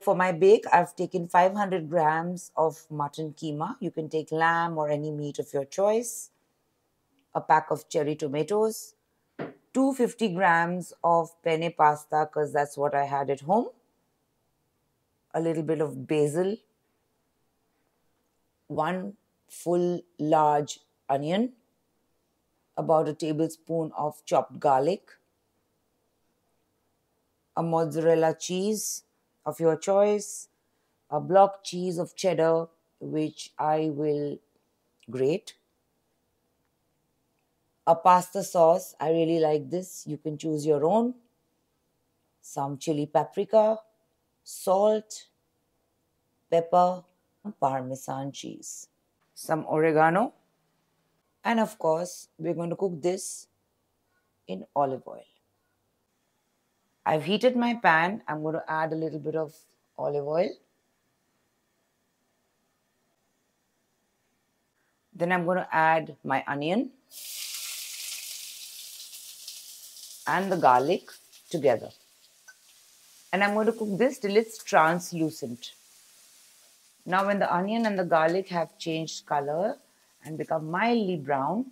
For my bake, I've taken 500 grams of mutton keema. You can take lamb or any meat of your choice. A pack of cherry tomatoes. 250 grams of penne pasta because that's what I had at home. A little bit of basil. 1 full large onion. About a tablespoon of chopped garlic. A mozzarella cheese of your choice, a block cheese of cheddar, which I will grate, a pasta sauce. I really like this. You can choose your own. Some chili paprika, salt, pepper, Parmesan cheese, some oregano, and of course, we're going to cook this in olive oil. I've heated my pan. I'm going to add a little bit of olive oil. Then I'm going to add my onion and the garlic together. And I'm going to cook this till it's translucent. Now when the onion and the garlic have changed color and become mildly brown,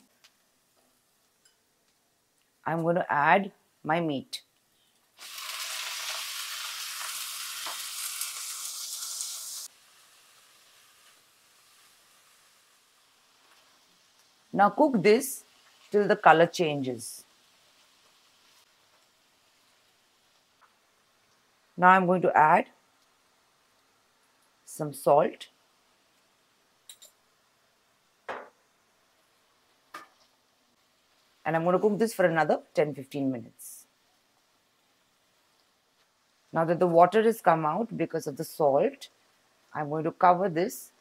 I'm going to add my meat. Now cook this till the color changes. Now I'm going to add some salt. And I'm going to cook this for another 10-15 minutes. Now that the water has come out because of the salt, I'm going to cover this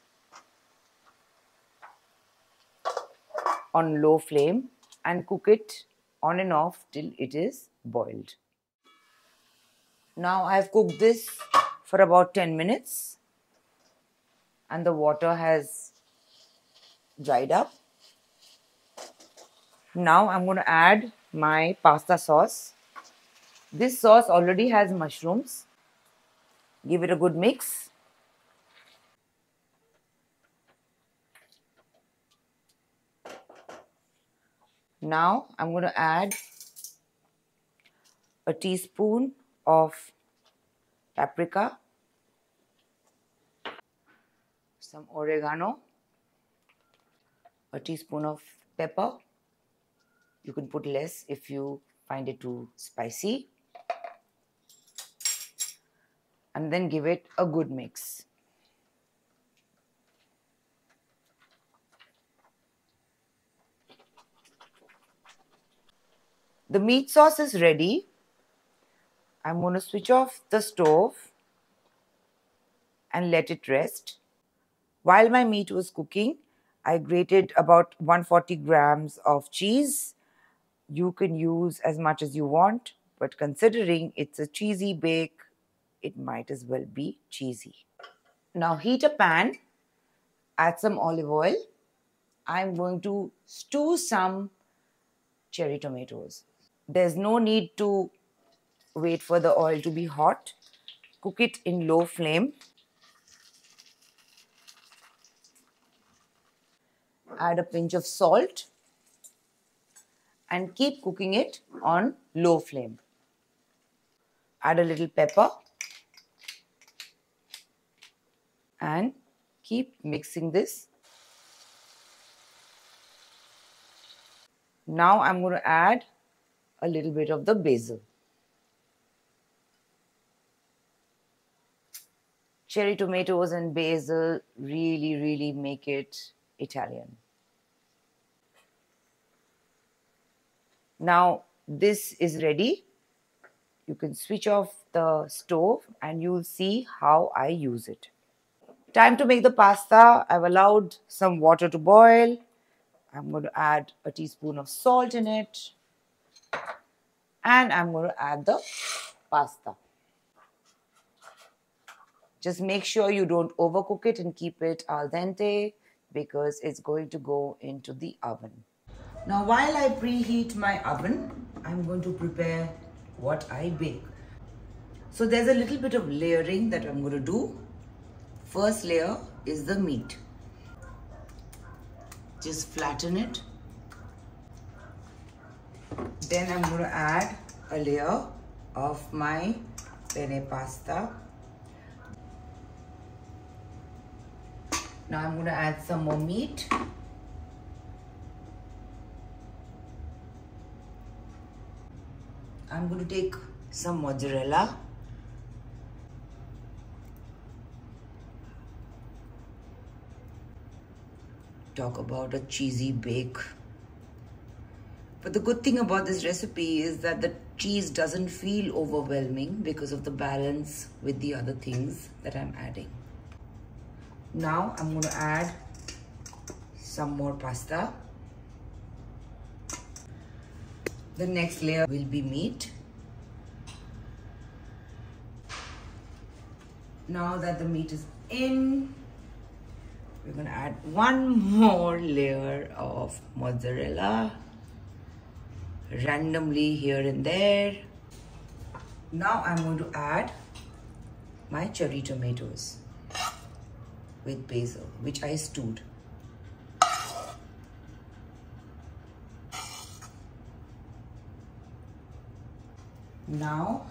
on low flame and cook it on and off till it is boiled. Now I've cooked this for about 10 minutes and the water has dried up. Now I'm going to add my pasta sauce. This sauce already has mushrooms. Give it a good mix. Now I'm going to add a teaspoon of paprika, some oregano, a teaspoon of pepper. You can put less if you find it too spicy. And then give it a good mix. The meat sauce is ready. I'm going to switch off the stove and let it rest. While my meat was cooking, I grated about 140 grams of cheese. You can use as much as you want, but considering it's a cheesy bake, it might as well be cheesy. Now heat a pan, add some olive oil. I'm going to stew some cherry tomatoes. There's no need to wait for the oil to be hot. Cook it in low flame. Add a pinch of salt and keep cooking it on low flame. Add a little pepper and keep mixing this. Now I'm going to add a little bit of the basil. Cherry tomatoes and basil really make it Italian. Now this is ready. You can switch off the stove and you'll see how I use it. Time to make the pasta. I've allowed some water to boil. I'm going to add a teaspoon of salt in it. And I'm going to add the pasta. Just make sure you don't overcook it and keep it al dente because it's going to go into the oven. Now while I preheat my oven, I'm going to prepare what I bake. So there's a little bit of layering that I'm going to do. First layer is the meat. Just flatten it. Then I'm going to add a layer of my penne pasta. Now I'm going to add some more meat. I'm going to take some mozzarella. Talk about a cheesy bake. But the good thing about this recipe is that the cheese doesn't feel overwhelming because of the balance with the other things that I'm adding. Now I'm going to add some more pasta. The next layer will be meat. Now that the meat is in, we're going to add one more layer of mozzarella, randomly here and there. Now I'm going to add my cherry tomatoes with basil, which I stewed. Now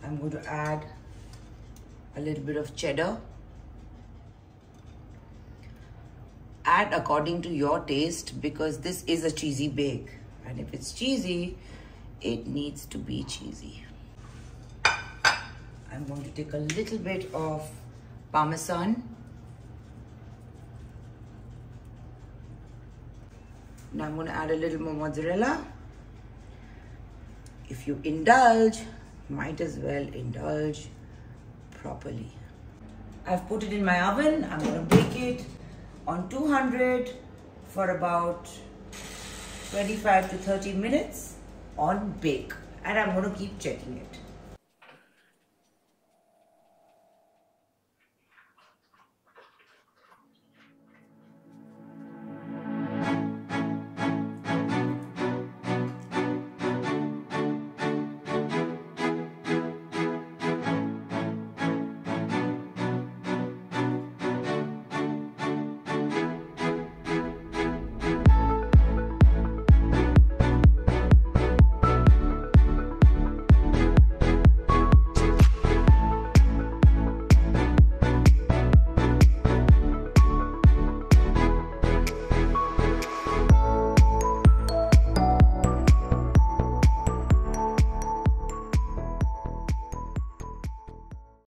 I'm going to add a little bit of cheddar. Add according to your taste because this is a cheesy bake, and if it's cheesy, it needs to be cheesy. I'm going to take a little bit of Parmesan. Now I'm going to add a little more mozzarella. If you indulge, might as well indulge properly. I've put it in my oven. I'm going to bake it on 200 for about 25 to 30 minutes on bake, and I'm going to keep checking it.